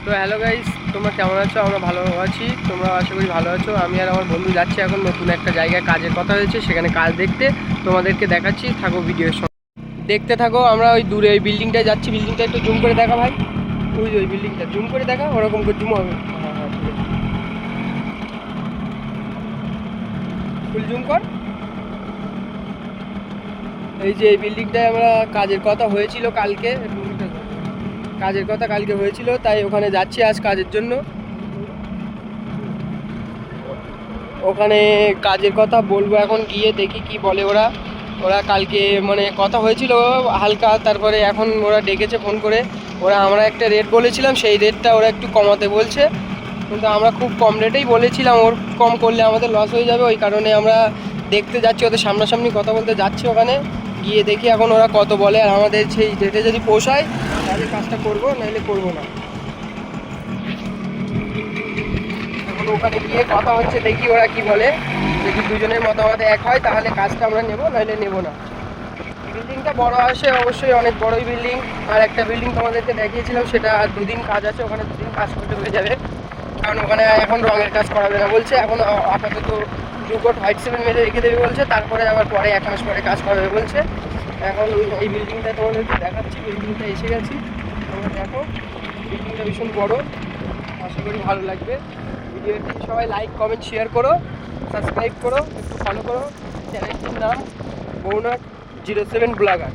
তো hello guys, তোমরা কেমন আছো? আমরা ভালো আছি, তোমরা আশা করি ভালো আছো। আমি আর আমার বন্ধু যাচ্ছি এখন নতুন একটা জায়গায়, কাজের কথা হয়েছে, সেখানে কাজ দেখতে তোমাদেরকে দেখাচ্ছি। থাকো ভিডিওর সঙ্গে, দেখতে থাকো। আমরা ওই দূরে ওই বিল্ডিংটায় যাচ্ছি। বিল্ডিংটা একটু জুম করে দেখা ভাই, ওই যে ওই বিল্ডিংটা জুম করে দেখা, ওরকম করে জুম হবে। হ্যাঁ হ্যাঁ, ঠিক আছে, ফুল জুম কর। এই যে এই বিল্ডিংটায় আমরা কাজের কথা হয়েছিল কালকে, কাজের কথা কালকে হয়েছিল, তাই ওখানে যাচ্ছি আজ কাজের জন্য। ওখানে কাজের কথা বলবো, এখন গিয়ে দেখি কি বলে ওরা। ওরা কালকে মানে কথা হয়েছিল হালকা, তারপরে এখন ওরা ডেকেছে ফোন করে। আমরা একটা রেট বলেছিলাম, সেই রেটটা ওরা একটু কমাতে বলছে, কিন্তু আমরা খুব কম রেটেই বলেছিলাম। ওর কম করলে আমাদের লস হয়ে যাবে, ওই কারণে আমরা দেখতে যাচ্ছি, ওদের সামনাসামনি কথা বলতে যাচ্ছি। ওখানে গিয়ে দেখি এখন ওরা কত বলে, আর আমাদের সেই রেটে যদি পোষায় তাহলে কাজটা করবো, নাহলে করবো না। এখন ওখানে গিয়ে কথা হচ্ছে, দেখি ওরা কি বলে। যদি দুজনের মতামত এক হয় তাহলে কাজটা আমরা নেবো, নাহলে নেবো না। বিল্ডিংটা বড় আসে, অবশ্যই অনেক বড়ই বিল্ডিং। আর একটা বিল্ডিং তোমাদেরকে দেখিয়েছিলাম, সেটা দুদিন কাজ আছে, ওখানে দুদিন কাজ করতে হয়ে যাবে, কারণ ওখানে এখন রঙের কাজ করাবে না বলছে। এখন আপাতত 2 কোট হোয়াইট সিমেন্ট মেরে রেখে দেবে বলছে, তারপরে আবার পরে 1 মাস পরে কাজ করাবে বলছে। এখন এই বিল্ডিংটা তোমাদেরকে দেখাচ্ছি, বিল্ডিংটা এসে গেছি। তোমরা দেখো, বিল্ডিংটা ভীষণ বড়, আশা করি ভালো লাগবে। ভিডিওটি সবাই লাইক কমেন্ট শেয়ার করো, সাবস্ক্রাইব করো, একটু ফলো করো। চ্যানেলটির নাম বৌনাট 07 ব্লগার।